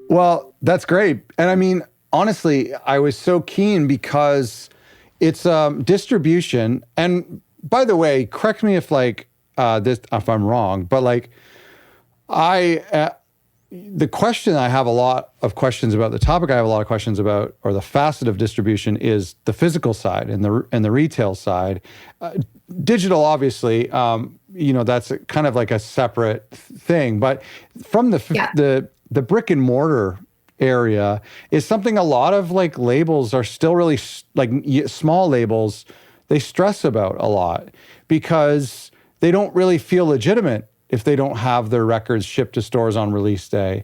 Well, that's great. And I mean, honestly, I was so keen because it's distribution. And by the way, correct me if if I'm wrong, but I the question I have a lot of questions about, the topic I have a lot of questions about, or the facet of distribution, is the physical side and the retail side. Digital, obviously, that's kind of like a separate thing. But from the brick and mortar area is something a lot of labels are still really small labels. They stress about a lot because they don't really feel legitimate if they don't have their records shipped to stores on release day.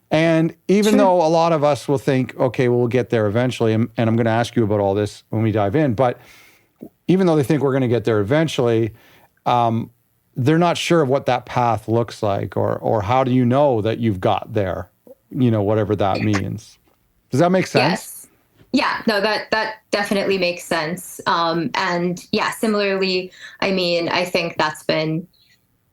And even though a lot of us will think, okay, well, we'll get there eventually, and I'm going to ask you about all this when we dive in, but even though they think we're going to get there eventually, they're not sure of what that path looks like, or how do you know that you've got there, whatever that means. Does that make sense? Yes. Yeah, no, that definitely makes sense. And yeah, similarly, I mean, I think that's been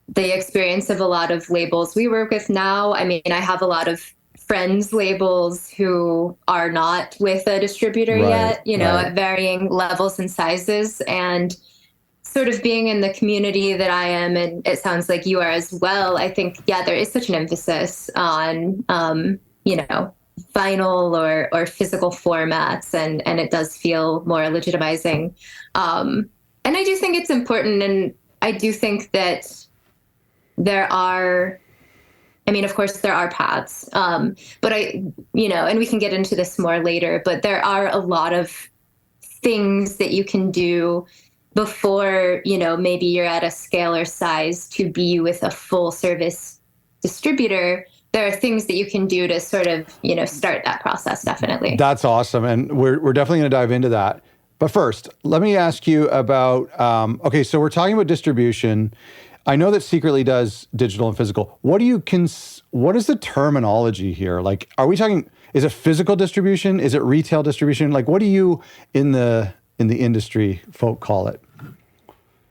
the experience of a lot of labels we work with now. I mean, I have a lot of friends labels who are not with a distributor yet, at varying levels and sizes. And sort of being in the community that I am, and it sounds like you are as well, I think, there is such an emphasis on, vinyl or physical formats, and it does feel more legitimizing. And I do think it's important, and I do think that there are, of course there are paths, but and we can get into this more later, but there are a lot of things that you can do before, maybe you're at a scale or size to be with a full service distributor. There are things that you can do to sort of, start that process, definitely. That's awesome. And we're definitely going to dive into that. But first, let me ask you about, so we're talking about distribution. I know that Secretly does digital and physical. What is the terminology here? Are we talking, is it physical distribution? Is it retail distribution? What do you in the industry folk call it?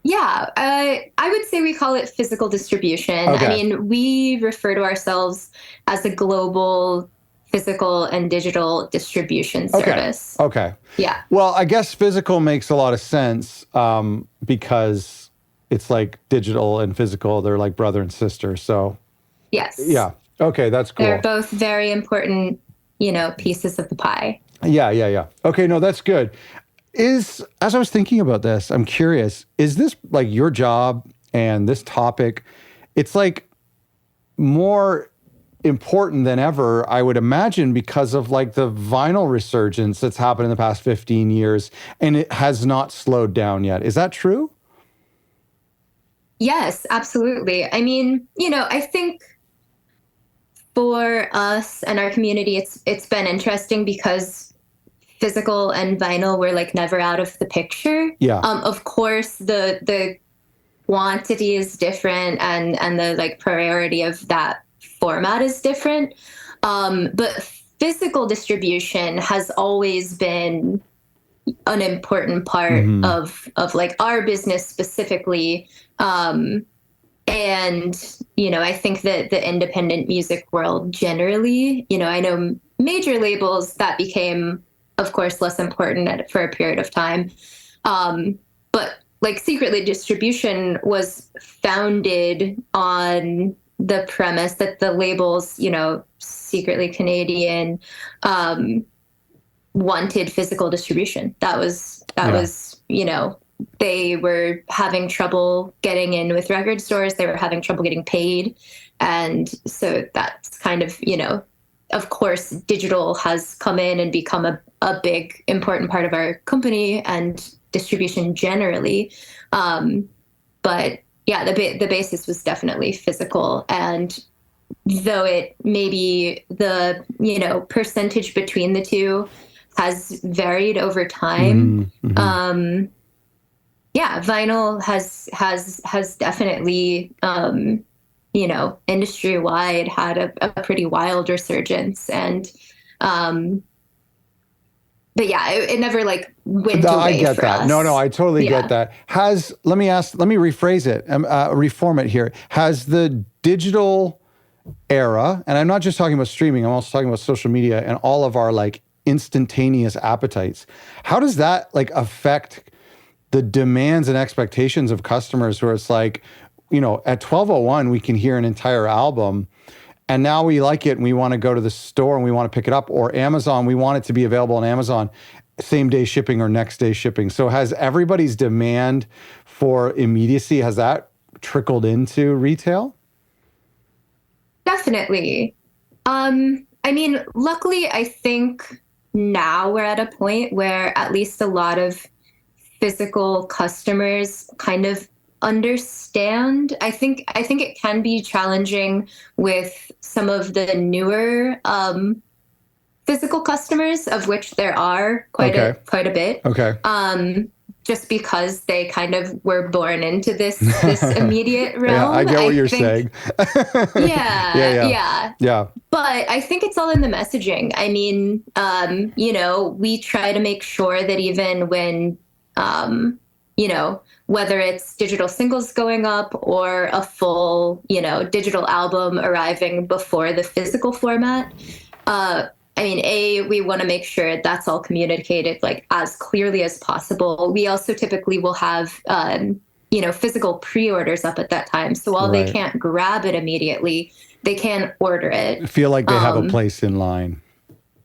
Yeah, I would say we call it physical distribution. Okay. I mean, we refer to ourselves as a global physical and digital distribution service. Okay. Yeah. Well, I guess physical makes a lot of sense because it's like digital and physical. They're like brother and sister. So yes. Yeah. Okay, that's cool. They're both very important, pieces of the pie. Yeah. Okay, no, that's good. As I was thinking about this, I'm curious, is this your job and this topic, it's more important than ever, I would imagine, because of the vinyl resurgence that's happened in the past 15 years, and it has not slowed down yet. Is that true? Yes, absolutely. I mean, I think for us and our community, it's been interesting because physical and vinyl were never out of the picture. Yeah. Of course, the quantity is different, and the priority of that format is different. But physical distribution has always been an important part of our business specifically. And, I think that the independent music world generally, I know major labels that became, of course, less important for a period of time. But Secretly distribution was founded on the premise that the labels, Secretly Canadian, wanted physical distribution. That was, they were having trouble getting in with record stores. They were having trouble getting paid. And so that's kind of course, digital has come in and become a big, important part of our company and distribution generally. But yeah, the basis was definitely physical. And though it maybe the, percentage between the two has varied over time, vinyl has definitely, industry-wide had a pretty wild resurgence. And, but yeah, it never went away. I get for that. us. No, I totally get that. Let me rephrase it, reform it here. Has the digital era, and I'm not just talking about streaming, I'm also talking about social media and all of our like instantaneous appetites. How does that like affect the demands and expectations of customers where it's like, you know, at 12:01 we can hear an entire album and now we like it and we want to go to the store and we want to pick it up, or Amazon, we want it to be available on Amazon same day shipping or next day shipping. So has everybody's demand for immediacy, has that trickled into retail? Definitely. I mean, luckily, I think now we're at a point where at least a lot of physical customers kind of understand. I think it can be challenging with some of the newer physical customers, of which there are quite a bit. Okay. Just because they kind of were born into this immediate realm. Yeah, I get what you're saying. Yeah. But I think it's all in the messaging. I mean, you know, we try to make sure that even when, you know, whether it's digital singles going up or a full, you know, digital album arriving before the physical format, I mean, we want to make sure that's all communicated like as clearly as possible. We also typically will have, you know, physical pre-orders up at that time. So while they can't grab it immediately, they can order it. I feel like they have a place in line.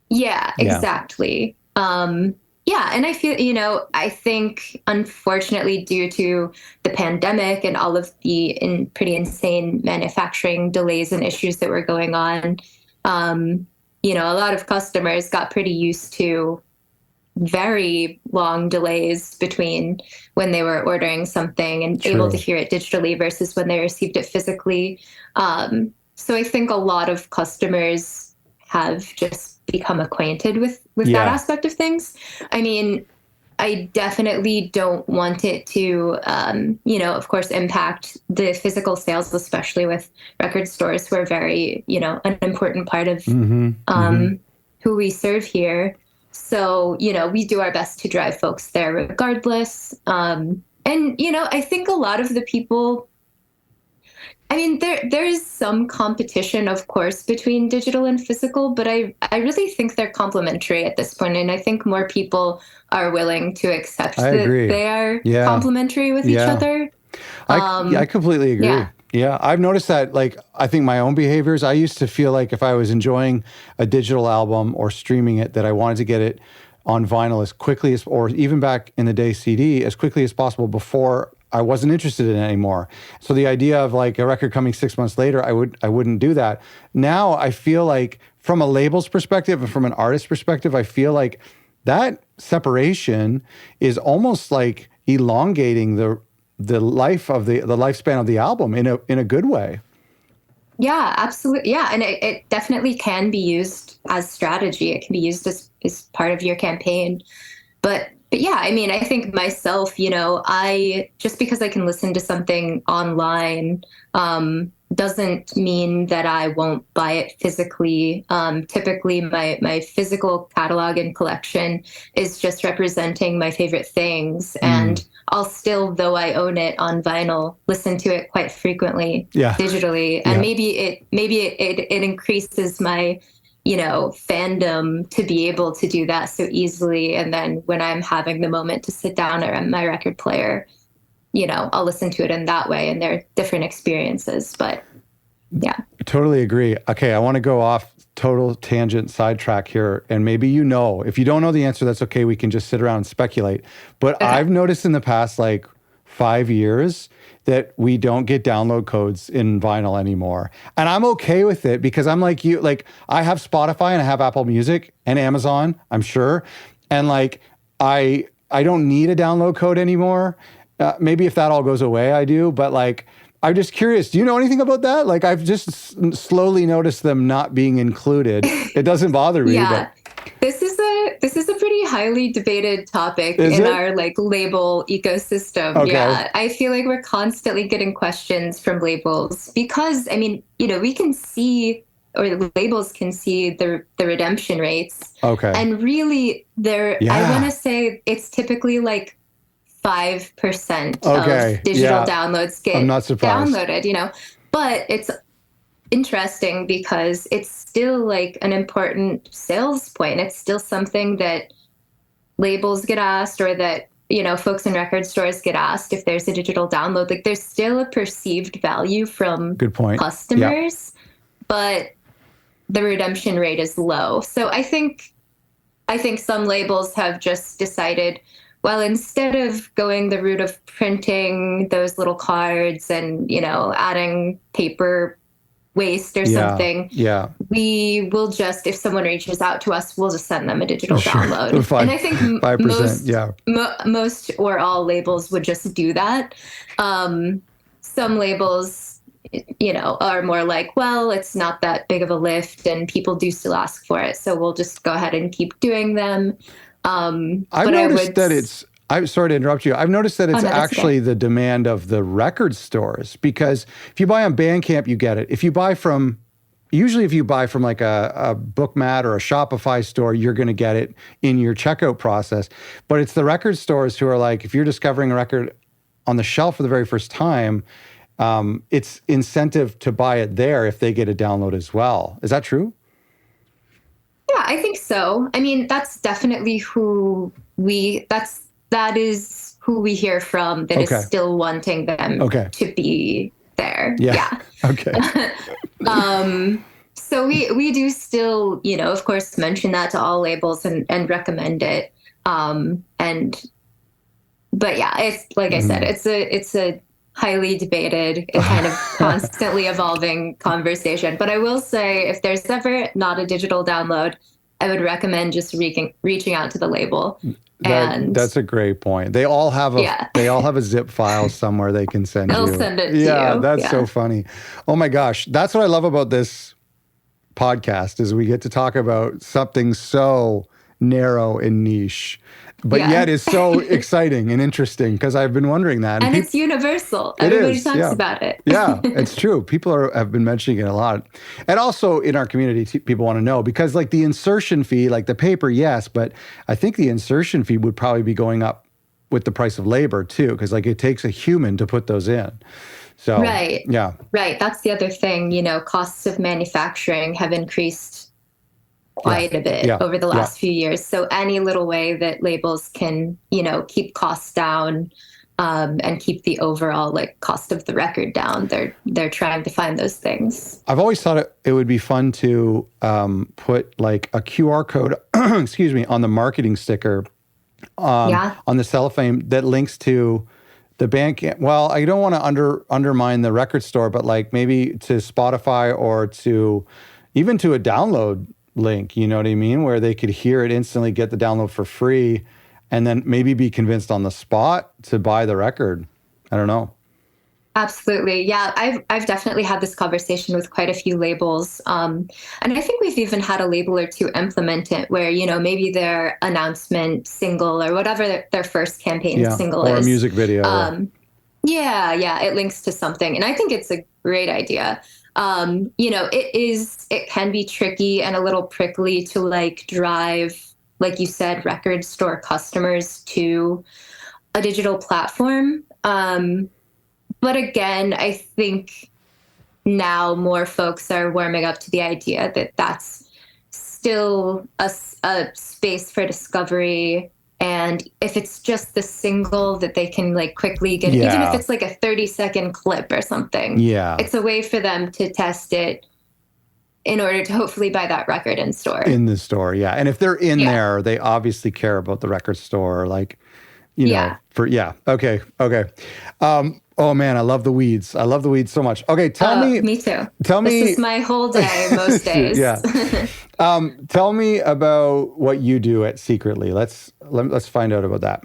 Yeah, exactly. Yeah, and I feel, you know, I think unfortunately due to the pandemic and all of the pretty insane manufacturing delays and issues that were going on, you know, a lot of customers got pretty used to very long delays between when they were ordering something and able to hear it digitally versus when they received it physically. So I think a lot of customers have just become acquainted with that aspect of things. I mean, I definitely don't want it to, you know, of course, impact the physical sales, especially with record stores who are very, you know, an important part of who we serve here. So, you know, we do our best to drive folks there regardless. And, you know, I think a lot of the people, I mean, there is some competition, of course, between digital and physical, but I really think they're complementary at this point, and I think more people are willing to accept that they are complementary with each other. I completely agree. Yeah, I've noticed that, like, I think my own behaviors, I used to feel like if I was enjoying a digital album or streaming it, that I wanted to get it on vinyl as quickly as, or even back in the day CD, as quickly as possible before I wasn't interested in it anymore. So the idea of like a record coming 6 months later, I wouldn't do that. Now I feel like from a label's perspective and from an artist's perspective, I feel like that separation is almost like elongating the life of the lifespan of the album in a good way. Yeah, absolutely. Yeah, and it definitely can be used as strategy. It can be used as part of your campaign. But yeah, I mean, I think myself, you know, just because I can listen to something online doesn't mean that I won't buy it physically. Typically, my physical catalog and collection is just representing my favorite things. And I'll still, though I own it on vinyl, listen to it quite frequently digitally. And maybe it increases my, you know, fandom to be able to do that so easily. And then when I'm having the moment to sit down at my record player, you know, I'll listen to it in that way, and they're different experiences. But yeah. Totally agree. Okay, I want to go off total tangent sidetrack here. And maybe you know, if you don't know the answer, that's okay. We can just sit around and speculate. But I've noticed in the past like 5 years that we don't get download codes in vinyl anymore. And I'm okay with it because I'm like you, like I have Spotify and I have Apple Music and Amazon, I'm sure. And like, I don't need a download code anymore. Maybe if that all goes away, I do. But like, I'm just curious, do you know anything about that? Like I've just slowly noticed them not being included. It doesn't bother me. Yeah. But this is a pretty highly debated topic in our like label ecosystem. Okay. Yeah, I feel like we're constantly getting questions from labels because, I mean, you know, we can see, or the labels can see the redemption rates. Okay. And really, I want to say it's typically like 5% of digital downloads get downloaded, you know, but it's interesting because it's still like an important sales point. It's still something that labels get asked, or that, folks in record stores get asked if there's a digital download. Like there's still a perceived value from Good point. customers, but the redemption rate is low. So I think some labels have just decided, well, instead of going the route of printing those little cards and, adding paper waste or something, we will just, if someone reaches out to us, we'll just send them a digital download. And I think 5%, most or all labels would just do that. Some labels, are more like, well, it's not that big of a lift and people do still ask for it, so we'll just go ahead and keep doing them. I've noticed that I'm sorry to interrupt you. I've noticed that it's actually the demand of the record stores, because if you buy on Bandcamp, you get it. If you buy from like a Bookmat or a Shopify store, you're going to get it in your checkout process. But it's the record stores who are like, if you're discovering a record on the shelf for the very first time, it's incentive to buy it there if they get a download as well. Is that true? Yeah, I think so. I mean, that's definitely that is who we hear from that is still wanting them to be there. Yeah. Okay. So we do still, of course, mention that to all labels and recommend it. But yeah, it's like I said, it's a highly debated and kind of constantly evolving conversation. But I will say, if there's ever not a digital download, I would recommend just reaching out to the label. That's a great point. They all have a zip file somewhere they can send They'll you. send it to you. That's so funny. Oh my gosh. That's what I love about this podcast, is we get to talk about something so narrow and niche, but yet is so exciting and interesting, because I've been wondering that. And it's universal. Everybody talks about it. Yeah, it's true. People have been mentioning it a lot. And also in our community, people want to know, because like the insertion fee, like the paper, yes, but I think the insertion fee would probably be going up with the price of labor too, because like it takes a human to put those in. So, right. That's the other thing. Costs of manufacturing have increased quite a bit over the last few years. So any little way that labels can, keep costs down, and keep the overall like cost of the record down, they're trying to find those things. I've always thought it would be fun to put like a QR code, excuse me, on the marketing sticker, on the cellophane that links to the Bandcamp. Well, I don't want to undermine the record store, but like maybe to Spotify or to even to a download link, you know what I mean? Where they could hear it instantly, get the download for free, and then maybe be convinced on the spot to buy the record. I don't know. Absolutely. Yeah, I've definitely had this conversation with quite a few labels. And I think we've even had a label or two implement it where, maybe their announcement single or whatever their first campaign single is. Or a music video. It links to something. And I think it's a great idea. It can be tricky and a little prickly to like drive, like you said, record store customers to a digital platform. But again, I think now more folks are warming up to the idea that that's still a space for discovery. And if it's just the single that they can like quickly get, even if it's like a 30-second clip or something, it's a way for them to test it in order to hopefully buy that record in store. In the store, yeah. And if they're in there, they obviously care about the record store, like, Okay. Oh man, I love the weeds. I love the weeds so much. Okay, tell me. Me too. Tell me. This is my whole day, most days. Tell me about what you do at Secretly. Let's find out about that.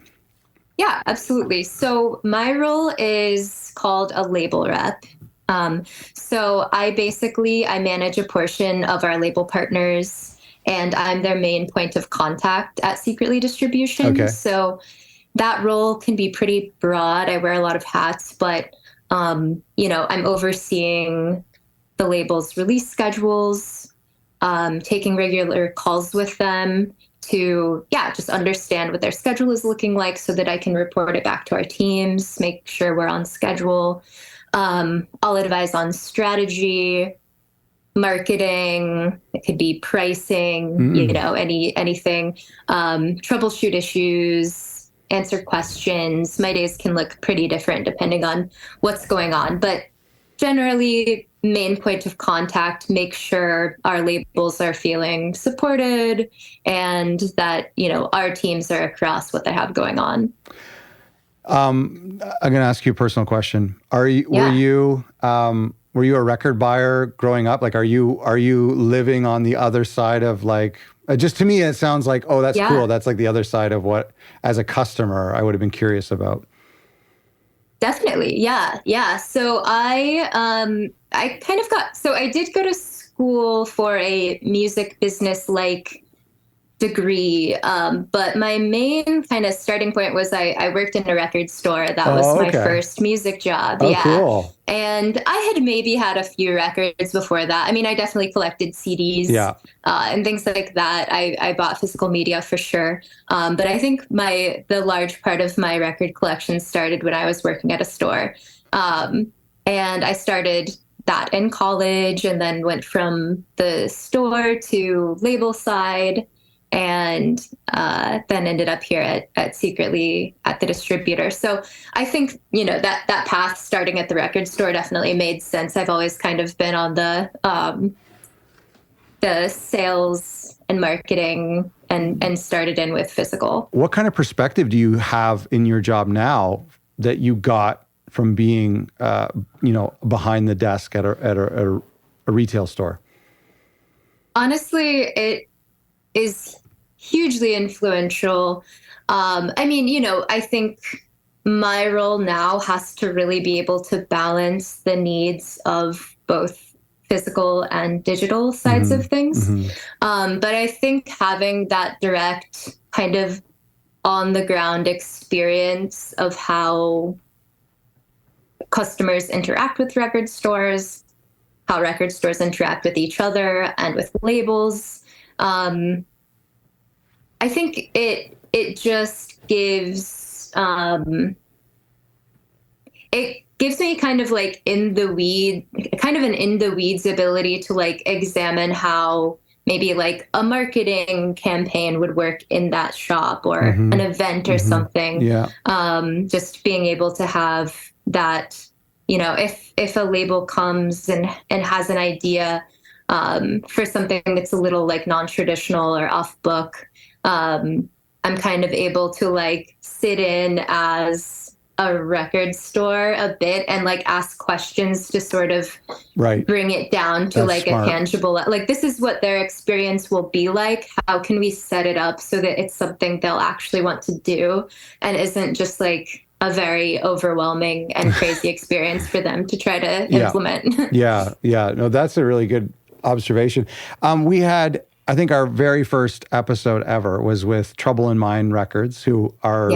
Yeah, absolutely. So my role is called a label rep. So I manage a portion of our label partners, and I'm their main point of contact at Secretly Distribution. Okay. So that role can be pretty broad. I wear a lot of hats, but, I'm overseeing the label's release schedules, taking regular calls with them to, just understand what their schedule is looking like so that I can report it back to our teams, make sure we're on schedule. I'll advise on strategy, marketing, it could be pricing, anything, troubleshoot issues, answer questions. My days can look pretty different depending on what's going on, but generally main point of contact, make sure our labels are feeling supported and that, our teams are across what they have going on. I'm going to ask you a personal question. Were you a record buyer growing up? Like, are you living on the other side of like, just to me, it sounds like, oh, that's cool. That's like the other side of what, as a customer, I would have been curious about. Definitely. Yeah. Yeah. So I did go to school for a music business degree. But my main kind of starting point was I worked in a record store. That was my first music job. Oh, cool. And I had maybe had a few records before that. I mean, I definitely collected CDs and things like that. I bought physical media for sure. But I think the large part of my record collection started when I was working at a store. And I started that in college and then went from the store to label side. And then ended up here at secretly at the distributor. So I think, that path starting at the record store definitely made sense. I've always kind of been on the sales and marketing and started in with physical. What kind of perspective do you have in your job now that you got from being, behind the desk at a retail store? Honestly, it is hugely influential. I think my role now has to really be able to balance the needs of both physical and digital sides of things. But I think having that direct kind of on the ground experience of how customers interact with record stores, how record stores interact with each other and with labels, I think it just gives me kind of like in the weeds ability to like examine how maybe like a marketing campaign would work in that shop or an event or something. Yeah. Just being able to have that, if a label comes and has an idea for something that's a little like non-traditional or off book, I'm kind of able to like sit in as a record store a bit and like ask questions to sort of bring it down to a tangible, like this is what their experience will be like. How can we set it up so that it's something they'll actually want to do and isn't just like a very overwhelming and crazy experience for them to try to implement. Yeah. No, that's a really good observation. We had, I think our very first episode ever was with Trouble in Mind Records, who are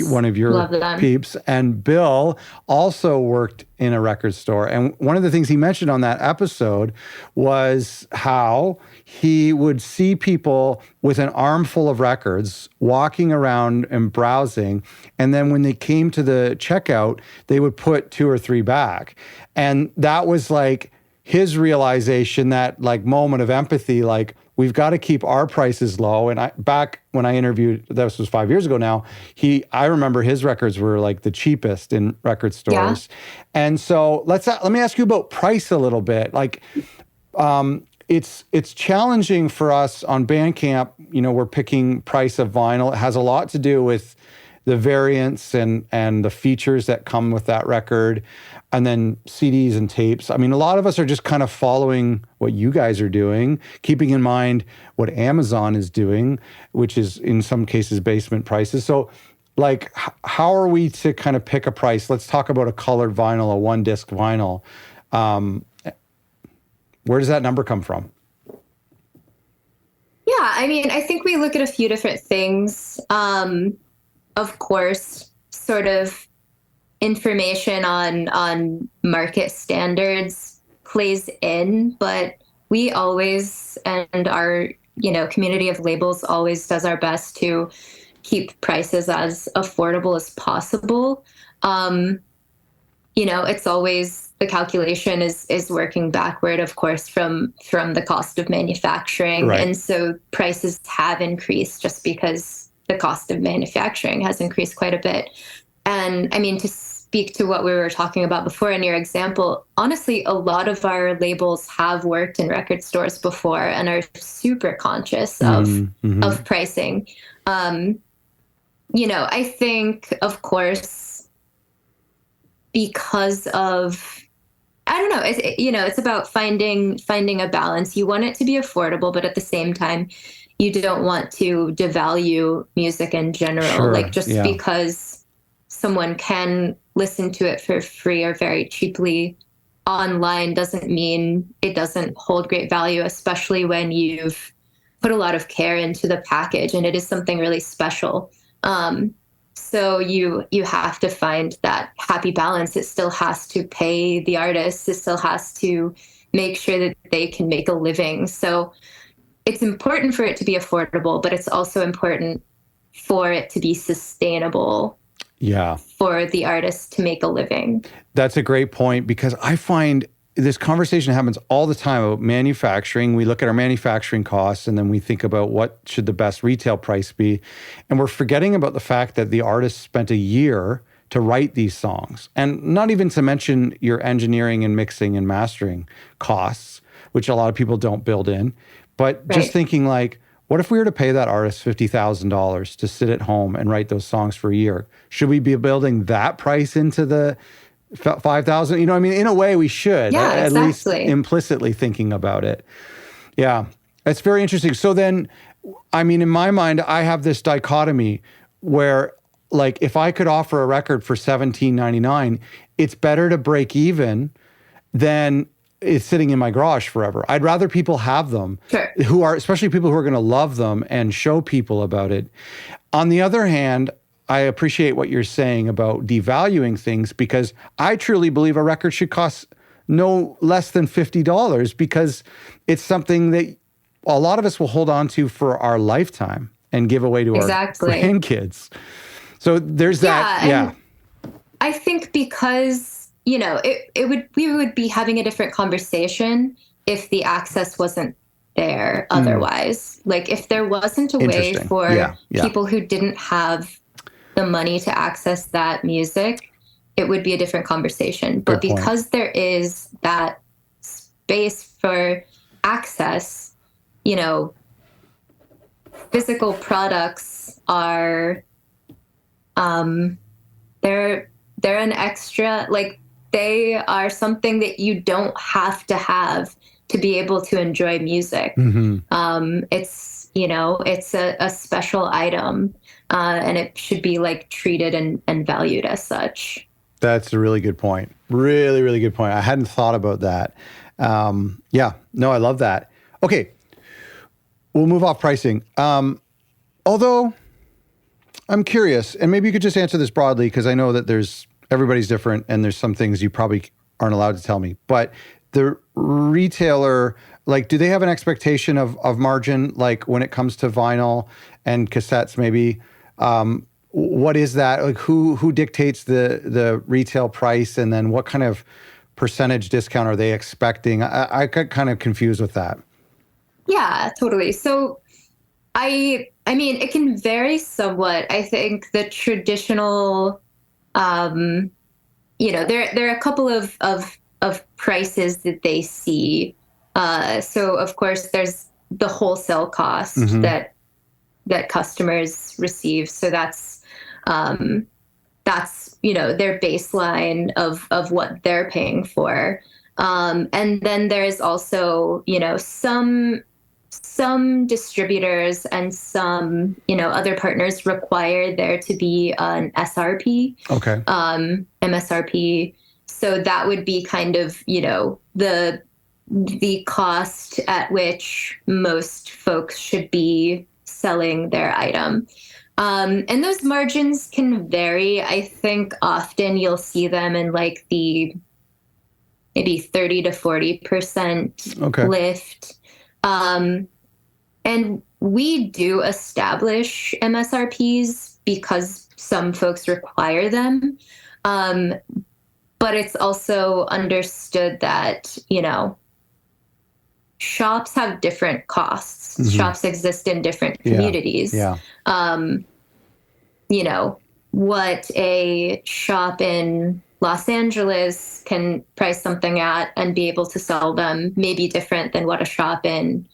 one of your peeps. And Bill also worked in a record store. And one of the things he mentioned on that episode was how he would see people with an armful of records walking around and browsing. And then when they came to the checkout, they would put 2 or 3 back. And that was like his realization, that like moment of empathy, like, we've got to keep our prices low. And back when I interviewed, this was 5 years ago now, I remember his records were like the cheapest in record stores. Yeah. And so let me ask you about price a little bit. Like, it's challenging for us on Bandcamp. We're picking price of vinyl. It has a lot to do with the variants and the features that come with that record, and then CDs and tapes. I mean, a lot of us are just kind of following what you guys are doing, keeping in mind what Amazon is doing, which is in some cases basement prices. So like, how are we to kind of pick a price? Let's talk about a colored vinyl, a 1-disc vinyl. Where does that number come from? Yeah, I mean, I think we look at a few different things. Of course, sort of information on market standards plays in, but we always, and our community of labels always does our best to keep prices as affordable as possible. It's always the calculation is working backward, of course, from the cost of manufacturing. Right. And so prices have increased just because the cost of manufacturing has increased quite a bit. And I mean, to speak to what we were talking about before in your example, honestly, a lot of our labels have worked in record stores before and are super conscious of pricing. I think, of course, because of, I don't know, it's about finding a balance. You want it to be affordable, but at the same time, you don't want to devalue music in general. Sure. Like just because someone can listen to it for free or very cheaply online doesn't mean it doesn't hold great value, especially when you've put a lot of care into the package and it is something really special. So you have to find that happy balance. It still has to pay the artist. It still has to make sure that they can make a living. So it's important for it to be affordable, but it's also important for it to be sustainable. Yeah. For the artist to make a living. That's a great point, because I find this conversation happens all the time about manufacturing. We look at our manufacturing costs and then we think about what should the best retail price be. And we're forgetting about the fact that the artist spent a year to write these songs. And not even to mention your engineering and mixing and mastering costs, which a lot of people don't build in. But just thinking like, what if we were to pay that artist $50,000 to sit at home and write those songs for a year? Should we be building that price into the $5,000? You know, I mean, in a way we should, at least implicitly thinking about it. Yeah, that's very interesting. So then, I mean, in my mind, I have this dichotomy where, like, if I could offer a record for $17.99, it's better to break even than it's sitting in my garage forever. I'd rather people have them, who are, especially people who are going to love them and show people about it. On the other hand, I appreciate what you're saying about devaluing things, because I truly believe a record should cost no less than $50, because it's something that a lot of us will hold on to for our lifetime and give away to our grandkids. So there's that. Yeah. I think because, we would be having a different conversation if the access wasn't there otherwise. Like if there wasn't a way for people who didn't have the money to access that music, it would be a different conversation. But because there is that space for access, physical products are, they're an extra, like they are something that you don't have to be able to enjoy music. It's, it's a special item, and it should be like treated and valued as such. That's a really good point. Really, really good point. I hadn't thought about that. I love that. Okay. We'll move off pricing. Although I'm curious, and maybe you could just answer this broadly, because I know that everybody's different and there's some things you probably aren't allowed to tell me, but the retailer, like, do they have an expectation of margin, like when it comes to vinyl and cassettes, maybe? What is that? Like who dictates the retail price, and then what kind of percentage discount are they expecting? I got kind of confused with that. Yeah, totally. So I mean, it can vary somewhat. I think the traditional, there are a couple of prices that they see. So of course there's the wholesale cost that customers receive. So that's their baseline of what they're paying for. And then there's also, some distributors and some, other partners require there to be an SRP, MSRP. So that would be kind of, the cost at which most folks should be selling their item. And those margins can vary. I think often you'll see them in like the maybe 30 to 40% lift. And we do establish MSRPs because some folks require them. But it's also understood that, shops have different costs. Mm-hmm. Shops exist in different Yeah. communities. Yeah. What a shop in Los Angeles can price something at and be able to sell them may be different than what a shop in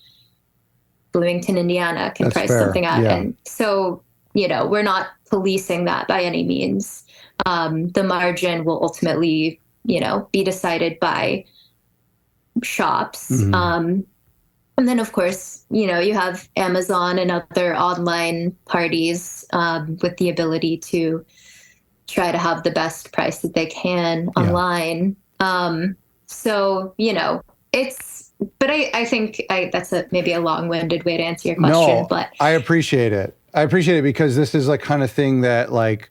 Bloomington, Indiana can That's price fair. something at. Yeah. And so, we're not policing that by any means. The margin will ultimately, be decided by shops. Mm-hmm. And then, of course, you have Amazon and other online parties with the ability to try to have the best price that they can online. So, but I think that's maybe a long-winded way to answer your question. No, But I appreciate it. I appreciate it because this is like kind of thing that like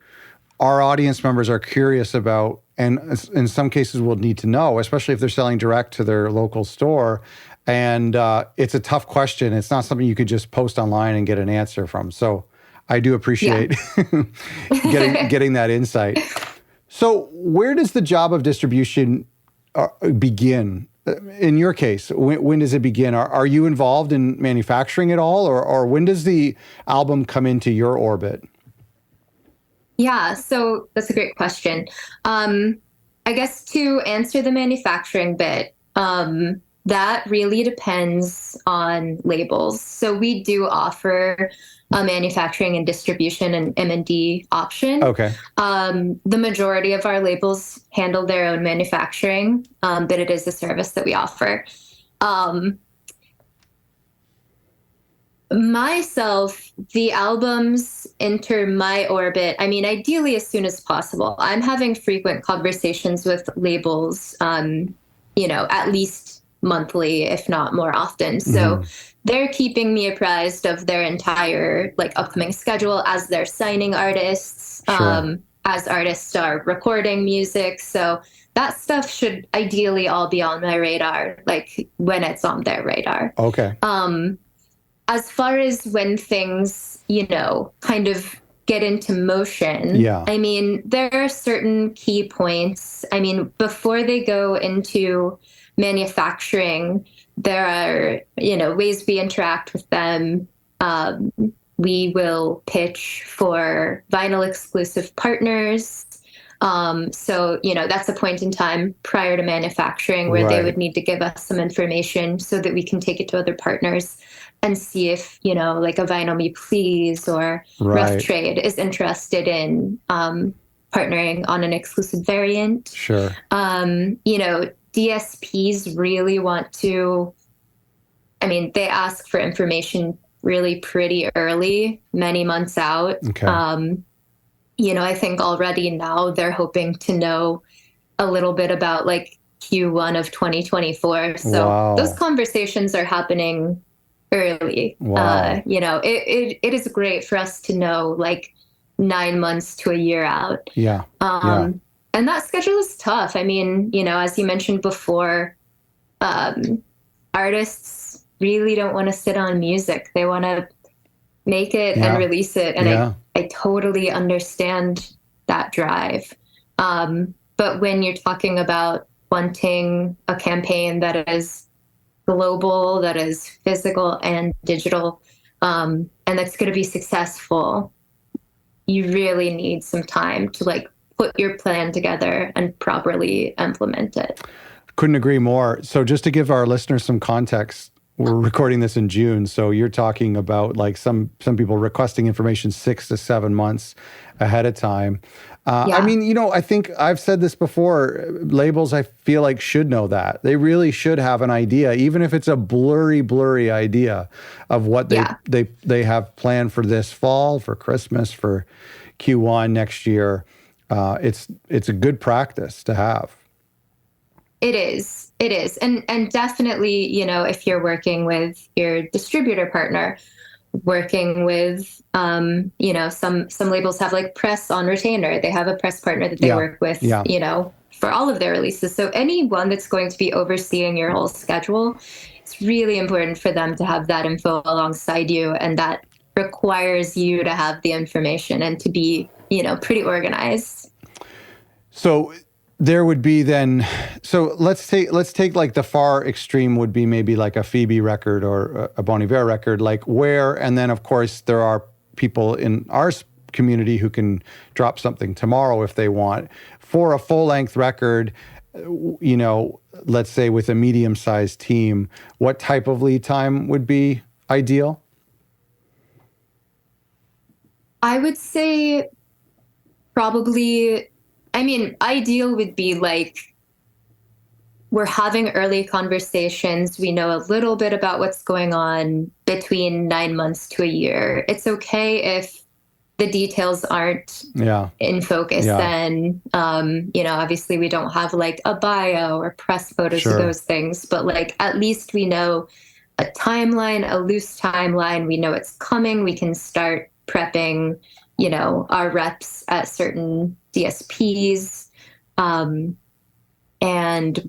our audience members are curious about, and in some cases will need to know, especially if they're selling direct to their local store. And it's a tough question. It's not something you could just post online and get an answer from. So I do appreciate getting that insight. So where does the job of distribution begin? In your case, when does it begin? Are you involved in manufacturing at all? Or when does the album come into your orbit? Yeah, so that's a great question. I guess to answer the manufacturing bit, that really depends on labels. So we do offer a manufacturing and distribution and M&D option. Okay. The majority of our labels handle their own manufacturing, but it is a service that we offer. Myself, the albums enter my orbit, I mean, ideally as soon as possible. I'm having frequent conversations with labels, at least monthly, if not more often. So they're keeping me apprised of their entire upcoming schedule as they're signing artists, as artists are recording music. So that stuff should ideally all be on my radar, when it's on their radar. Okay. As far as when things, kind of get into motion, I mean, there are certain key points. I mean, before they go into manufacturing, there are, ways we interact with them. We will pitch for vinyl exclusive partners. So, that's a point in time prior to manufacturing where they would need to give us some information so that we can take it to other partners and see if, like a Vinyl Me Please or Rough Trade is interested in partnering on an exclusive variant. Sure. DSPs really want to, I mean, they ask for information really pretty early, many months out. Okay. I think already now they're hoping to know a little bit about Q1 of 2024. So those conversations are happening early. Wow. It is great for us to know 9 months to a year out. Yeah. And that schedule is tough. I mean, as you mentioned before, artists really don't want to sit on music. They want to make it and release it. And I totally understand that drive. But when you're talking about wanting a campaign that is global, that is physical and digital, and that's going to be successful, you really need some time to put your plan together and properly implement it. Couldn't agree more. So just to give our listeners some context, we're recording this in June. So you're talking about some people requesting information 6 to 7 months ahead of time. I mean, I think I've said this before, labels I feel like should know that. They really should have an idea, even if it's a blurry idea of what they have planned for this fall, for Christmas, for Q1 next year. It's a good practice to have. It is. And definitely, if you're working with your distributor partner, working with, some labels have press on retainer. They have a press partner that they work with, for all of their releases. So anyone that's going to be overseeing your whole schedule, it's really important for them to have that info alongside you. And that requires you to have the information and to be, pretty organized. So there would be then, so let's take like the far extreme would be maybe like a Phoebe record or a Bon Iver record, like where, and then of course there are people in our community who can drop something tomorrow if they want. For a full length record, you know, let's say with a medium sized team, what type of lead time would be ideal? I would say probably, I mean, ideal would be like we're having early conversations. We know a little bit about what's going on between 9 months to a year. It's okay if the details aren't in focus. Then, you know, obviously we don't have like a bio or press photos of those things, but like at least we know a timeline, a loose timeline. We know it's coming. We can start prepping, you know, our reps at certain DSPs. And,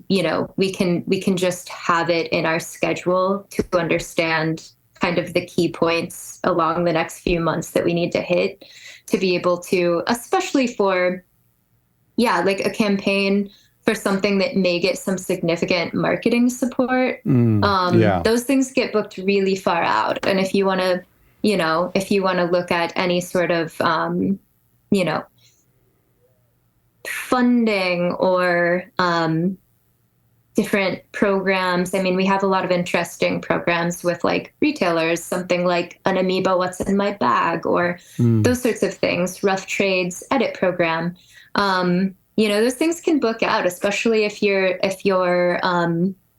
you know, we can just have it in our schedule to understand kind of the key points along the next few months that we need to hit to be able to, especially for, like a campaign for something that may get some significant marketing support. Those things get booked really far out. And if you want to, you know, if you want to look at any sort of, you know, funding or different programs. I mean, we have a lot of interesting programs with like retailers, something like an Amoeba What's in My Bag or those sorts of things, Rough Trades edit program. You know, those things can book out, especially if you're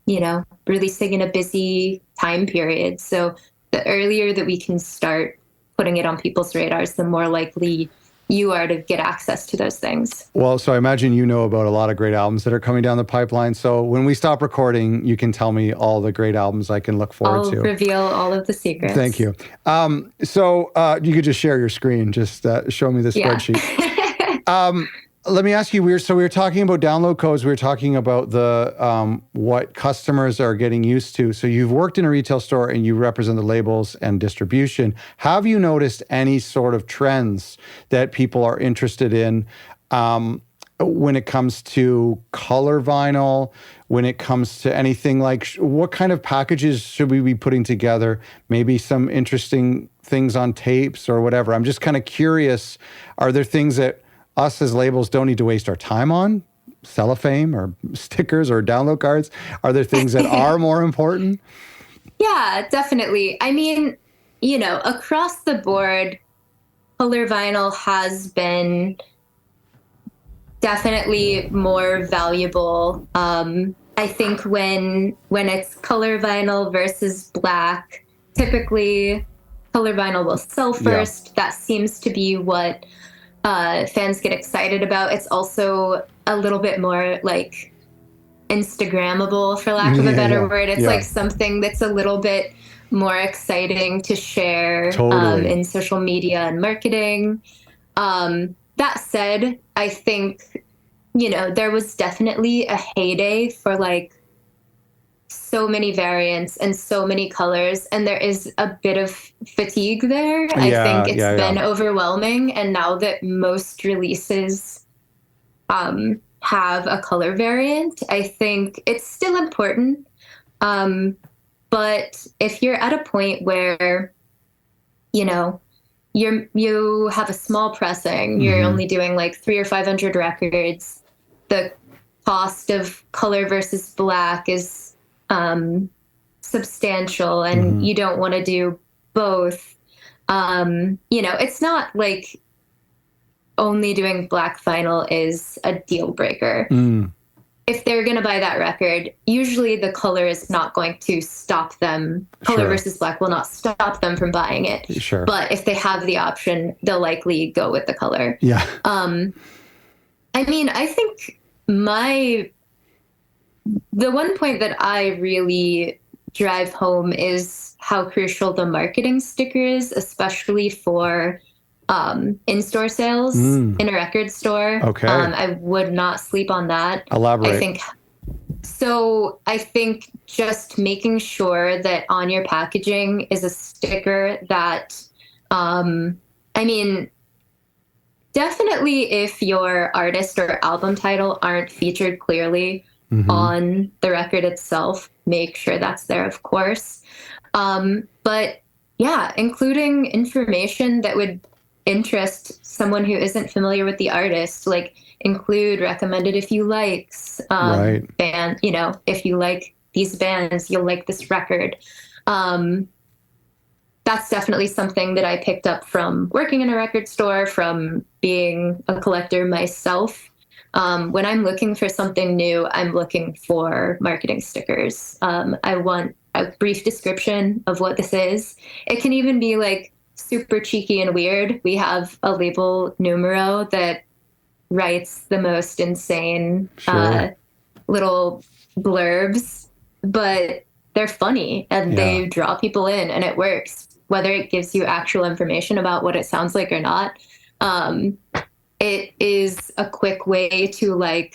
you know, releasing in a busy time period. So the earlier that we can start putting it on people's radars, the more likely you are to get access to those things. Well, so I imagine you know about a lot of great albums that are coming down the pipeline. So when we stop recording, you can tell me all the great albums I can look forward to. I'll reveal all of the secrets. Thank you. So you could just share your screen. Just show me the spreadsheet. Let me ask you, we were talking about download codes. We were talking about the what customers are getting used to. So you've worked in a retail store and you represent the labels and distribution. Have you noticed any sort of trends that people are interested in when it comes to color vinyl, when it comes to anything like what kind of packages should we be putting together? Maybe some interesting things on tapes or whatever. I'm just kind of curious. Are there things that us as labels don't need to waste our time on? Cellophane or stickers or download cards? Are there things that are more important? Yeah, definitely. I mean, you know, across the board, color vinyl has been definitely more valuable. I think when it's color vinyl versus black, typically color vinyl will sell first. Yeah. That seems to be what fans get excited about. It's also a little bit more like Instagrammable, for lack of a better word. It's like something that's a little bit more exciting to share in social media and marketing. That said, I think, you know, there was definitely a heyday for like so many variants and so many colors, and there is a bit of fatigue there. I think it's been overwhelming, and now that most releases have a color variant, I think it's still important. But if you're at a point where, you know, you have a small pressing, you're only doing like 300 or 500 records, the cost of color versus black is substantial, and you don't want to do both. You know, it's not like only doing black vinyl is a deal breaker. If they're going to buy that record, usually the color is not going to stop them. Color versus black will not stop them from buying it. Sure. But if they have the option, they'll likely go with the color. Yeah. I mean, I think the one point that I really drive home is how crucial the marketing sticker is, especially for in-store sales in a record store. Okay. I would not sleep on that. Elaborate. I think just making sure that on your packaging is a sticker that, I mean, Definitely if your artist or album title aren't featured clearly Hmm. on the record itself, make sure that's there, of course. But yeah, including information that would interest someone who isn't familiar with the artist, like include recommended if you likes, Right. band, if you like these bands, you'll like this record. Um, that's definitely something that I picked up from working in a record store, from being a collector myself. When I'm looking for something new, I'm looking for marketing stickers. I want a brief description of what this is. It can even be like super cheeky and weird. We have a label numero that writes the most insane Sure. little blurbs, but they're funny and Yeah. they draw people in and it works, whether it gives you actual information about what it sounds like or not. Um, it is a quick way to like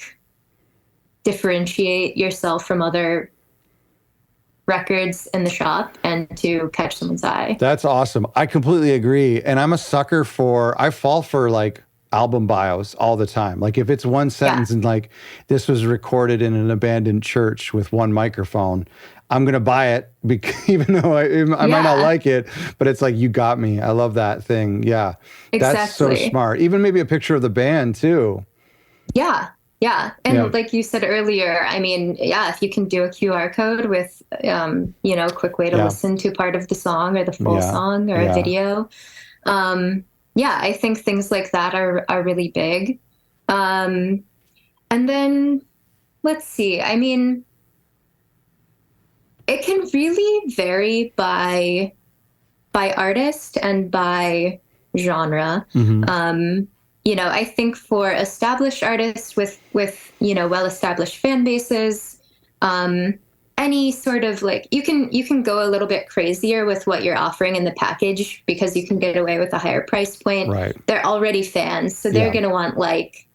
differentiate yourself from other records in the shop and to catch someone's eye. That's awesome. I completely agree. And I'm a sucker for, I fall for like album bios all the time. Like if it's one Yeah, sentence and like this was recorded in an abandoned church with one microphone, I'm going to buy it because, even though I might not yeah, like it, but it's like, you got me. I love that thing. Yeah. That's so exactly. smart. Even maybe a picture of the band too. Yeah, yeah. Yeah. And like you said earlier, I mean, yeah, if you can do a QR code with, quick way to Yeah. listen to part of the song or the full Yeah. song or a Yeah. video. Um, yeah, I think things like that are really big. Um, and then let's see. I mean, it can really vary by artist and by genre. Hmm. Um, I think for established artists with well established fan bases, um, any sort of like you can go a little bit crazier with what you're offering in the package because you can get away with a higher price point. Right. They're already fans, so they're Yeah. gonna want like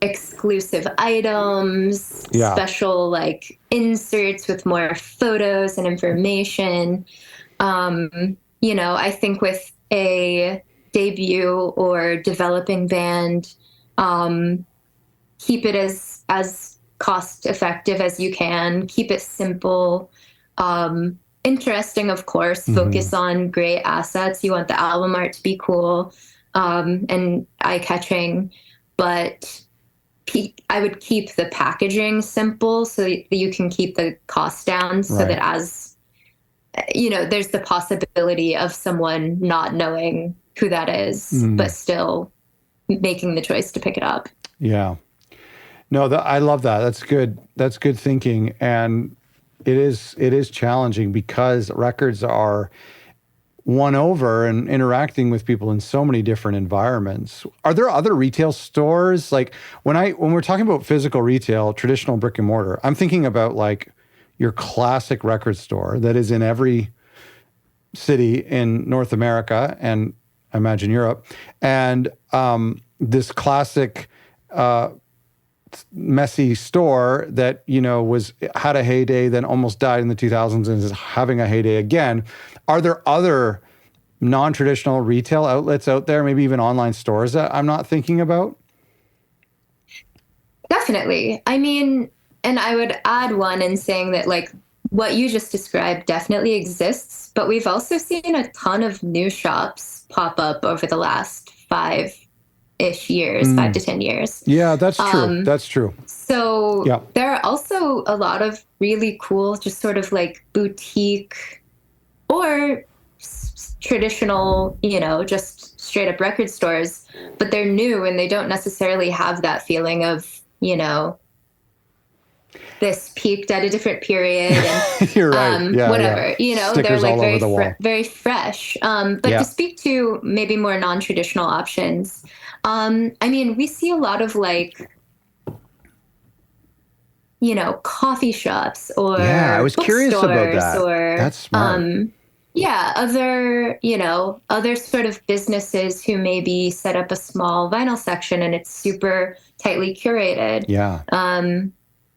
exclusive items, Yeah. special like inserts with more photos and information. I think with a debut or developing band, um, keep it as cost effective as you can. Keep it simple, interesting, of course. Hmm. Focus on great assets. You want the album art to be cool and eye catching, but I would keep the packaging simple so that you can keep the cost down so that Right. as there's the possibility of someone not knowing who that is, Mm. but still making the choice to pick it up. Yeah. No, I love that. That's good. That's good thinking. And it is challenging because records are won over and interacting with people in so many different environments. Are there other retail stores? Like when we're talking about physical retail, traditional brick and mortar, I'm thinking about like your classic record store that is in every city in North America and I imagine Europe, and this classic messy store that was had a heyday, then almost died in the 2000s, and is having a heyday again. Are there other non-traditional retail outlets out there, maybe even online stores that I'm not thinking about? Definitely. I mean, and I would add one in saying that like what you just described definitely exists, but we've also seen a ton of new shops pop up over the last 5-ish years, five to Mm. 10 years. Yeah, that's true. Um, That's true. so Yeah. there are also a lot of really cool, just sort of like boutique or traditional, just straight up record stores, but they're new and they don't necessarily have that feeling of, this peaked at a different period and You're right. Yeah, yeah. whatever, they're Stickers like all over the wall. very fresh. But to Yeah. speak to maybe more non-traditional options, I mean, we see a lot of like, coffee shops Yeah, I or was curious about bookstores that. or That's smart. yeah, other sort of businesses who maybe set up a small vinyl section and it's super tightly curated. Yeah.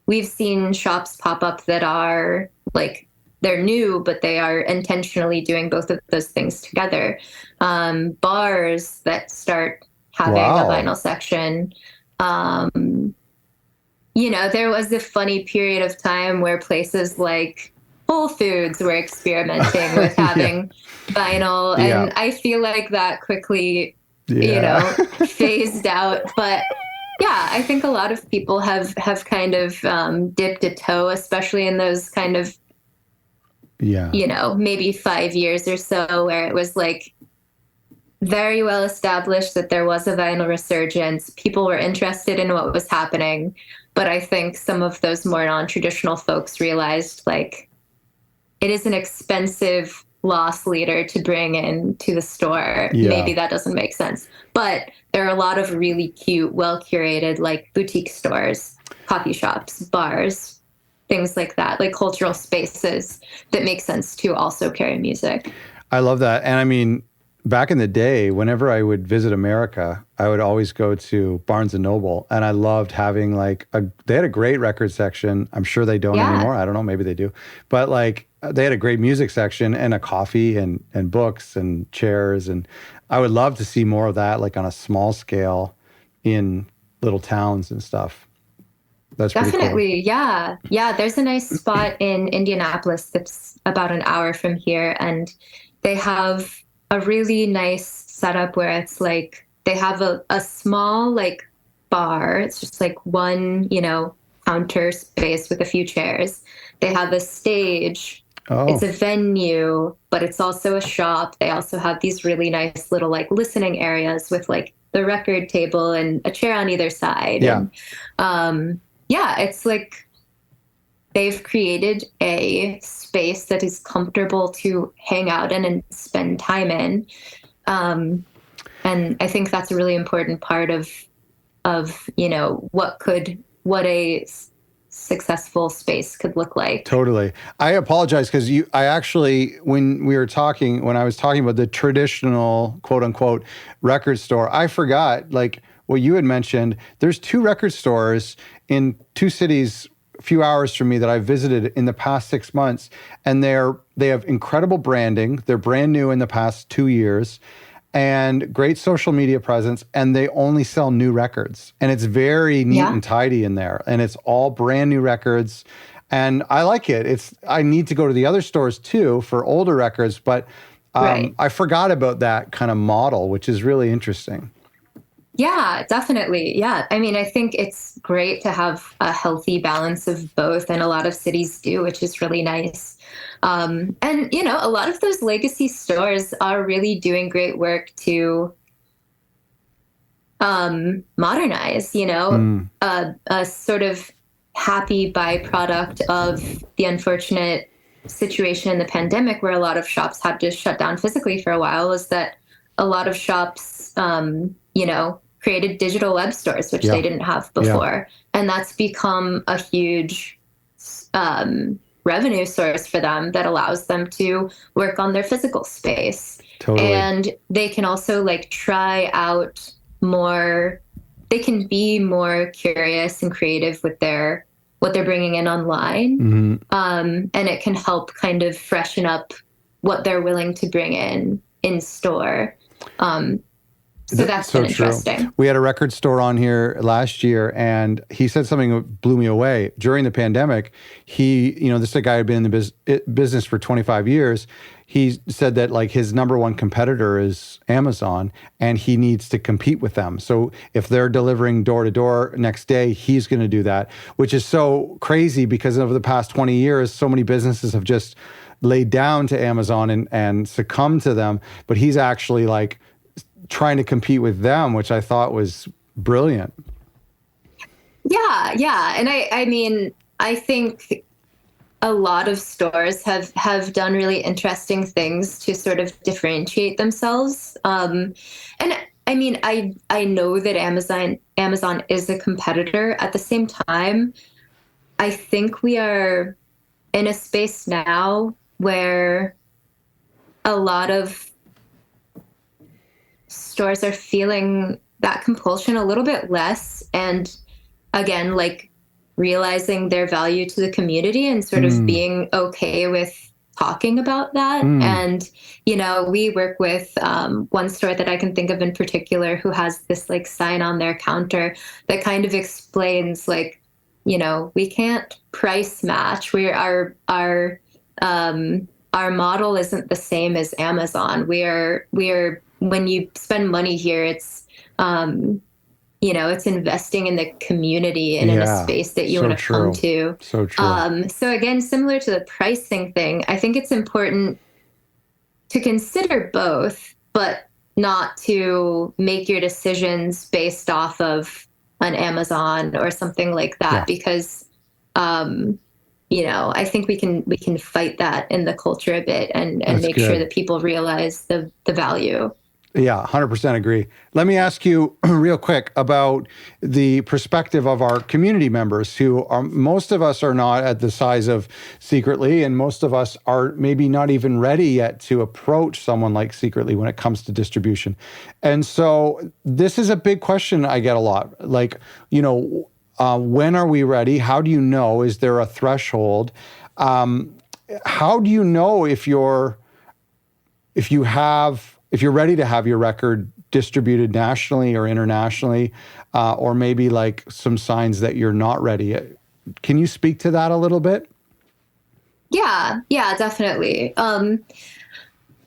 We've seen shops pop up that are like they're new, but they are intentionally doing both of those things together. Bars that start having a Wow. vinyl section. Um, you know, there was a funny period of time where places like Whole Foods were experimenting with Yeah. having vinyl, Yeah. and I feel like that quickly, you Yeah. know, phased out. But yeah, I think a lot of people have kind of dipped a toe, especially in those kind of, Yeah. you know, maybe 5 years or so, where it was like very well established that there was a vinyl resurgence. People were interested in what was happening. But I think some of those more non traditional folks realized like it is an expensive loss leader to bring in to the store. Yeah. Maybe that doesn't make sense. But there are a lot of really cute, well curated, like boutique stores, coffee shops, bars, things like that, like cultural spaces that make sense to also carry music. I love that. And I mean, back in the day, whenever I would visit America, I would always go to Barnes and Noble, and I loved having like they had a great record section. I'm sure they don't Yeah, anymore. I don't know, maybe they do. But like they had a great music section and a coffee and books and chairs, and I would love to see more of that like on a small scale in little towns and stuff. That's pretty cool. definitely. Yeah. Yeah. There's a nice spot in Indianapolis that's about an hour from here. And they have a really nice setup where it's like they have a small like bar. It's just like one, you know, counter space with a few chairs. They have a stage. It's Oh, a venue, but it's also a shop. They also have these really nice little like listening areas with like the record table and a chair on either side. yeah, And yeah, it's like they've created a space that is comfortable to hang out in and spend time in. Um, and I think that's a really important part of you know what a successful space could look like. totally. I apologize because I actually, when I was talking about the traditional quote unquote record store, I forgot like what you had mentioned. There's two record stores in two cities a few hours from me that I visited in the past 6 months, and they have incredible branding. They're brand new in the past 2 years, and great social media presence, and they only sell new records. And it's very neat Yeah, and tidy in there, and it's all brand new records. And I like it. I need to go to the other stores too for older records, but right. I forgot about that kind of model, which is really interesting. Yeah, definitely. Yeah. I mean, I think it's great to have a healthy balance of both, and a lot of cities do, which is really nice. And, you know, a lot of those legacy stores are really doing great work to modernize, you know, Mm, a sort of happy byproduct of the unfortunate situation in the pandemic where a lot of shops had to shut down physically for a while is that a lot of shops, you know, created digital web stores, which yeah, they didn't have yeah, before. And that's become a huge revenue source for them that allows them to work on their physical space. totally. And they can also like try out more, they can be more curious and creative with their what they're bringing in online. Mhm. And it can help kind of freshen up what they're willing to bring in store. Um, so that's So been true. interesting. We had a record store on here last year, and he said something that blew me away. During the pandemic, this is a guy who had been in the business for 25 years. He said that like his number one competitor is Amazon, and he needs to compete with them. So if they're delivering door to door next day, he's going to do that, which is so crazy because over the past 20 years, so many businesses have just laid down to Amazon and succumbed to them. But he's actually like trying to compete with them, which I thought was brilliant. Yeah, yeah. And I mean, I think a lot of stores have done really interesting things to sort of differentiate themselves. And I mean, I know that Amazon is a competitor. At the same time, I think we are in a space now where a lot of stores are feeling that compulsion a little bit less, and again, like realizing their value to the community and sort of Mm, being okay with talking about that. And, we work with one store that I can think of in particular who has this like sign on their counter that kind of explains like, we can't price match. Our model isn't the same as Amazon. We are when you spend money here, it's it's investing in the community and in a space that you want to come to. So true. So again, similar to the pricing thing, I think it's important to consider both, but not to make your decisions based off of an Amazon or something like that, because I think we can fight that in the culture a bit and make sure that people realize the value. Yeah, 100% agree. Let me ask you real quick about the perspective of our community members who are, most of us are not at the size of Secretly, and most of us are maybe not even ready yet to approach someone like Secretly when it comes to distribution. And so this is a big question I get a lot. Like, when are we ready? How do you know? Is there a threshold? How do you know if you're ready to have your record distributed nationally or internationally, or maybe like some signs that you're not ready? Can you speak to that a little bit? Yeah, definitely. And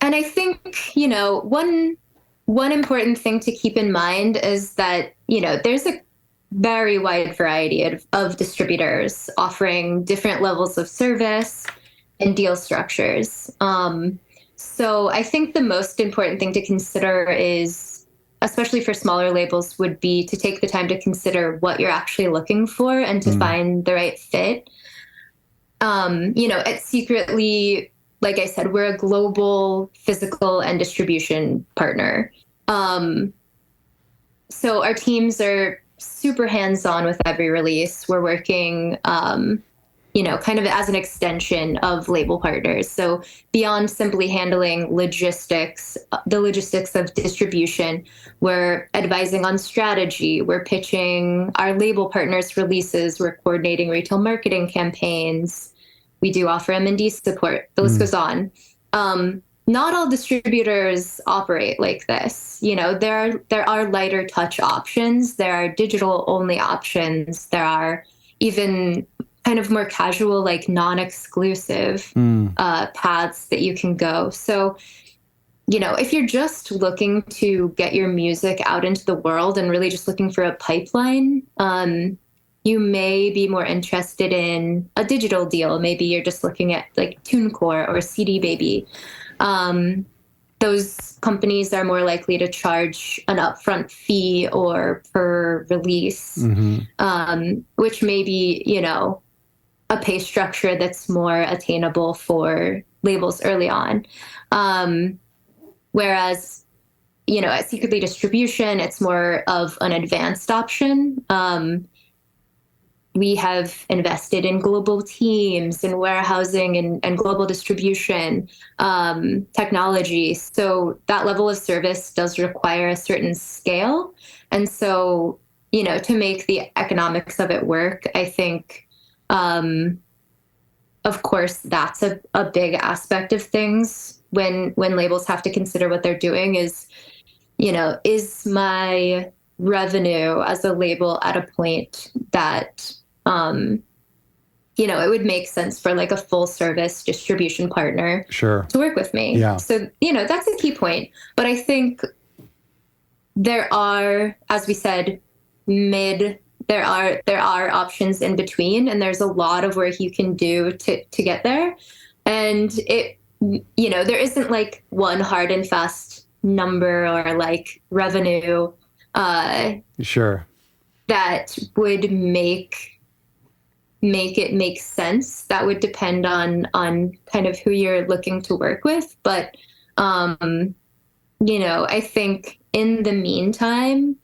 I think, one important thing to keep in mind is that, there's a very wide variety of distributors offering different levels of service and deal structures. So I think the most important thing to consider is, especially for smaller labels, would be to take the time to consider what you're actually looking for and to find the right fit. At Secretly, like I said, we're a global physical and distribution partner. So our teams are super hands-on with every release. We're working, kind of as an extension of label partners. So beyond simply handling the logistics of distribution, we're advising on strategy, we're pitching our label partners releases, we're coordinating retail marketing campaigns. We do offer M&D support. The list goes on. Not all distributors operate like this. There are lighter touch options. There are digital only options. There are even kind of more casual, like non-exclusive paths that you can go. So, if you're just looking to get your music out into the world and really just looking for a pipeline, you may be more interested in a digital deal. Maybe you're just looking at like TuneCore or CD Baby. Those companies are more likely to charge an upfront fee or per release, which may be, a pay structure that's more attainable for labels early on. Whereas, at Secretly Distribution, it's more of an advanced option. We have invested in global teams and warehousing and global distribution technology. So that level of service does require a certain scale. And so, to make the economics of it work, I think, of course, that's a big aspect of things when labels have to consider what they're doing is my revenue as a label at a point that, it would make sense for like a full service distribution partner to work with me. Yeah. So, that's a key point. But I think there are, as we said, there are options in between, and there's a lot of work you can do to get there. And there isn't like one hard and fast number or like revenue that would make it make sense. That would depend on kind of who you're looking to work with. But I think in the meantime,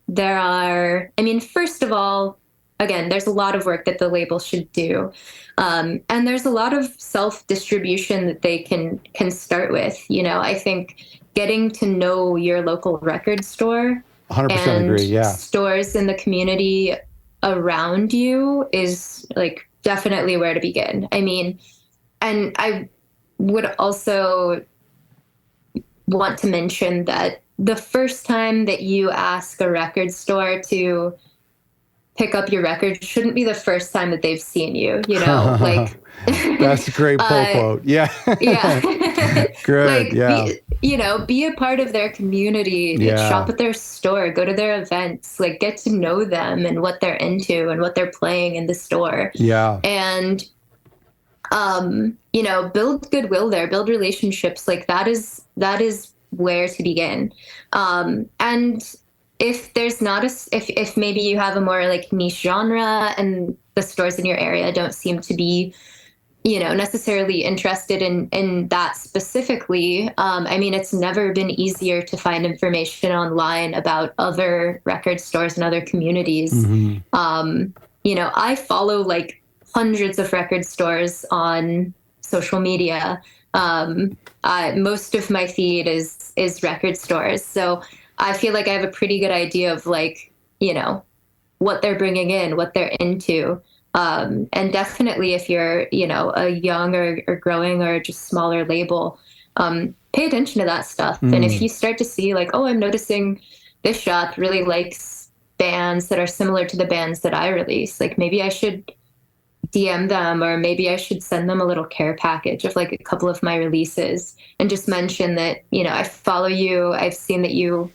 first of all, again, there's a lot of work that the label should do. And there's a lot of self-distribution that they can start with. I think getting to know your local record store 100% agree. Yeah. Stores in the community around you is like definitely where to begin. And would also want to mention that the first time that you ask a record store to pick up your record shouldn't be the first time that they've seen you, you know, like, That's a great pull quote. Yeah. yeah, Good. like Yeah. be a part of their community, Yeah. shop at their store, go to their events, like get to know them and what they're into and what they're playing in the store. Yeah. And build goodwill there, build relationships. Like that is where to begin. And if there's not if maybe you have a more like niche genre and the stores in your area don't seem to be, necessarily interested in that specifically. I mean, it's never been easier to find information online about other record stores and other communities. Mm-hmm. I follow like hundreds of record stores on social media. Most of my feed is record stores, so I feel like I have a pretty good idea of like, what they're bringing in, what they're into. And definitely if you're, a young or growing or just smaller label, pay attention to that stuff. And if you start to see like, oh, I'm noticing this shop really likes bands that are similar to the bands that I release, like maybe I should DM them, or maybe I should send them a little care package of like a couple of my releases and just mention that, I follow you. I've seen that you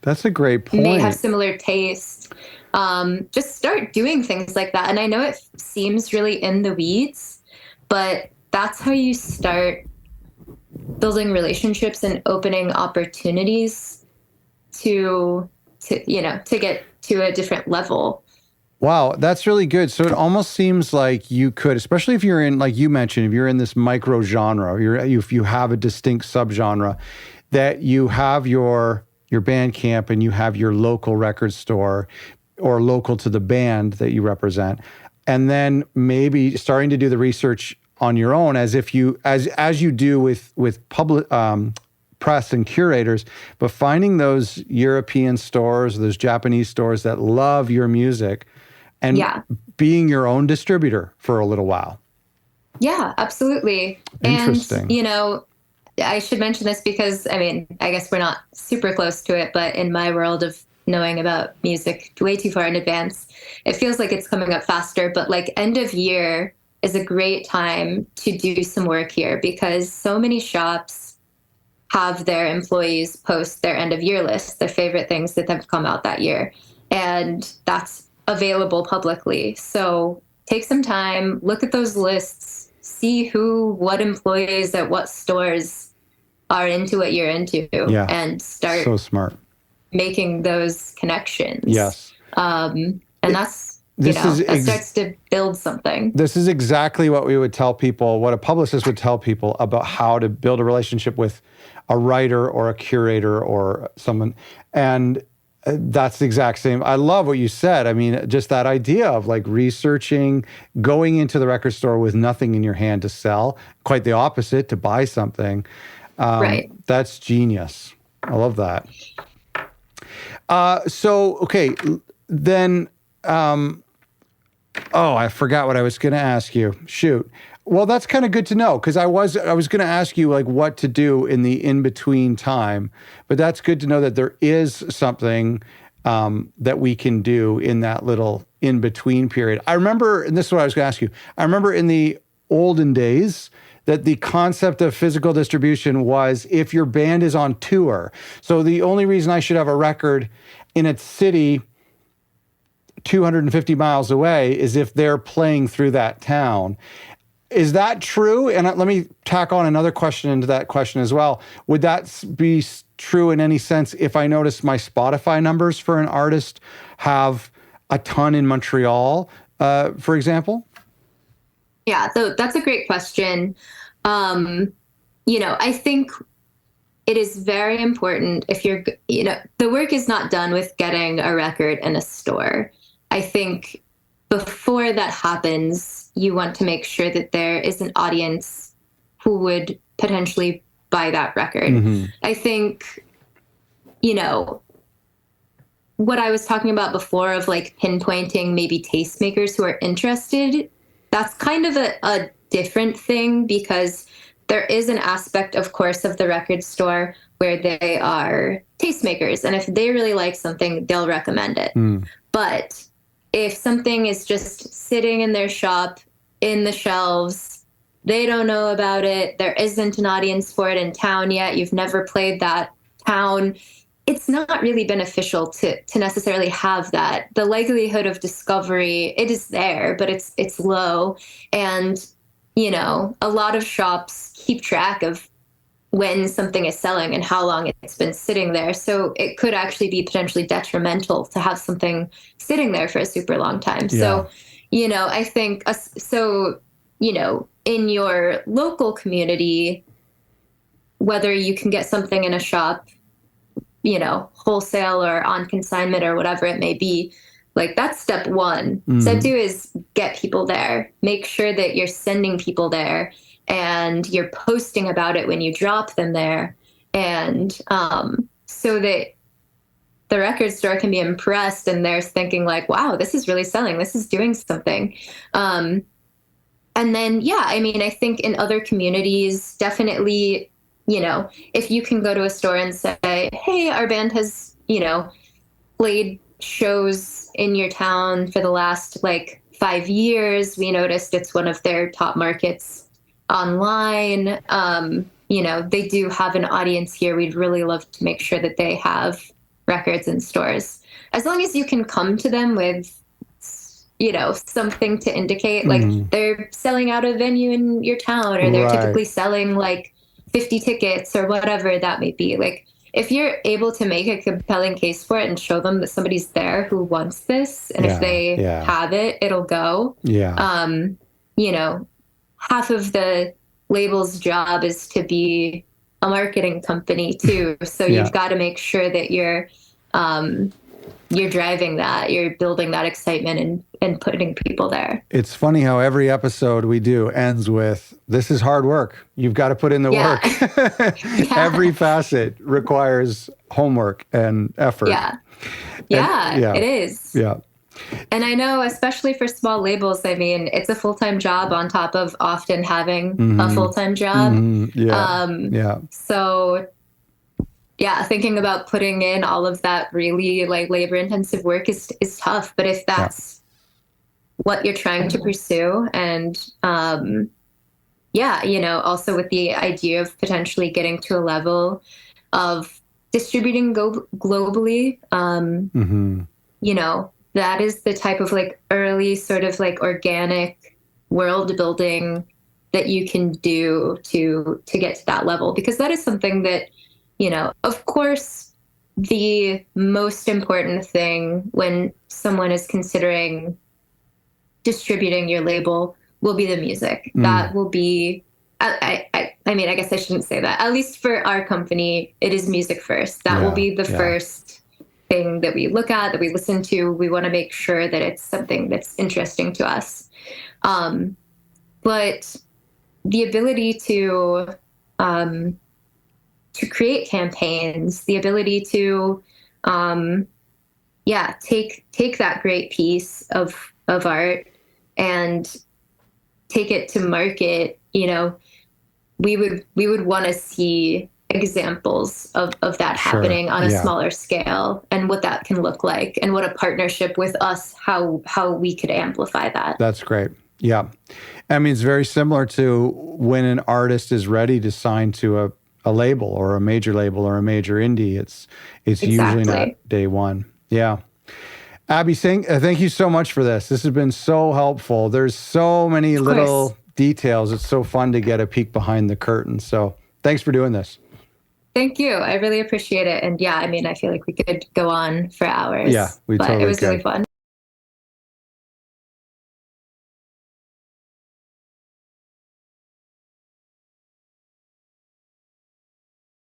That's a great point. may have similar taste. Just start doing things like that. And I know it seems really in the weeds, but that's how you start building relationships and opening opportunities to get to a different level. Wow, that's really good. So it almost seems like you could, especially if you're in, like you mentioned, if you're in this micro genre, if you have a distinct subgenre, that you have your Bandcamp and you have your local record store or local to the band that you represent, and then maybe starting to do the research on your own, as you do with public press and curators, but finding those European stores, those Japanese stores that love your music, and being your own distributor for a little while. Yeah, absolutely. Interesting. And, I should mention this because, I mean, I guess we're not super close to it, but in my world of knowing about music way too far in advance, it feels like it's coming up faster. But like end of year is a great time to do some work here because so many shops have their employees post their end of year list, their favorite things that have come out that year. And that's available publicly. So take some time, look at those lists, see what employees at what stores are into what you're into, and start so smart making those connections. Yes. And that starts to build something. This is exactly what we would tell people, what a publicist would tell people about how to build a relationship with a writer or a curator or someone. And that's the exact same. I love what you said. I mean, just that idea of like researching, going into the record store with nothing in your hand to sell, quite the opposite, to buy something. Right. That's genius. I love that. Okay, then, I forgot what I was going to ask you. Shoot. Well, that's kind of good to know because I was going to ask you like what to do in the in-between time, but that's good to know that there is something that we can do in that little in-between period. I remember, and this is what I was going to ask you, I remember in the olden days that the concept of physical distribution was if your band is on tour. So the only reason I should have a record in a city 250 miles away is if they're playing through that town. Is that true? And let me tack on another question into that question as well. Would that be true in any sense if I notice my Spotify numbers for an artist have a ton in Montreal, for example? Yeah, so that's a great question. I think it is very important if the work is not done with getting a record in a store. I think before that happens, you want to make sure that there is an audience who would potentially buy that record. Mm-hmm. I think, what I was talking about before of like pinpointing maybe tastemakers who are interested, that's kind of a different thing because there is an aspect, of course, of the record store where they are tastemakers. And if they really like something, they'll recommend it. But if something is just sitting in their shop, in the shelves, they don't know about it, there isn't an audience for it in town yet, you've never played that town, it's not really beneficial to necessarily have that. The likelihood of discovery, it is there, but it's low. And, you know, a lot of shops keep track of when something is selling and how long it's been sitting there. So it could actually be potentially detrimental to have something sitting there for a super long time. Yeah. So, you know, I think, you know, in your local community, whether you can get something in a shop, you know, wholesale or on consignment or whatever it may be, like that's step one. Step two is get people there. Make sure that you're sending people there and you're posting about it when you drop them there. And so that the record store can be impressed and they're thinking like, wow, this is really selling. This is doing something. And then, yeah, I mean, I think in other communities, definitely, you know, if you can go to a store and say, hey, our band has, you know, played shows in your town for the last like 5 years. We noticed it's one of their top markets online. You know, they do have an audience here. We'd really love to make sure that they have records in stores. As long as you can come to them with, you know, something to indicate, like they're selling out a venue in your town, or they're typically selling like 50 tickets or whatever that may be. Like, if you're able to make a compelling case for it and show them that somebody's there who wants this, and if they have it, it'll go. You know, half of the label's job is to be a marketing company too. So you've got to make sure that you're driving that, you're building that excitement and putting people there. It's funny how every episode we do ends with, this is hard work. You've got to put in the work. Every facet requires homework and effort. It is. Yeah. And I know, especially for small labels, I mean, it's a full-time job on top of often having a full-time job. So yeah, thinking about putting in all of that really like labor-intensive work is tough. But if that's what you're trying to pursue, and you know, also with the idea of potentially getting to a level of distributing globally, you know, that is the type of like early sort of like organic world building that you can do to get to that level, because that is something that, you know, of course, the most important thing when someone is considering distributing your label will be the music. That will be, I mean, I guess I shouldn't say that. At least for our company, it is music first. That will be the first thing that we look at, that we listen to. We want to make sure that it's something that's interesting to us. But the ability to create campaigns, the ability to, take that great piece of art and take it to market, you know, we would want to see examples of that happening on a smaller scale, and what that can look like, and what a partnership with us, how we could amplify that. That's great. Yeah. I mean, it's very similar to when an artist is ready to sign to a label or a major label or a major indie. It's usually not day one. Yeah. Abby, thank you so much for this. This has been so helpful. There's so many little details. It's so fun to get a peek behind the curtain. So thanks for doing this. Thank you. I really appreciate it. And yeah, I mean, I feel like we could go on for hours. Yeah, we totally could. It was really fun.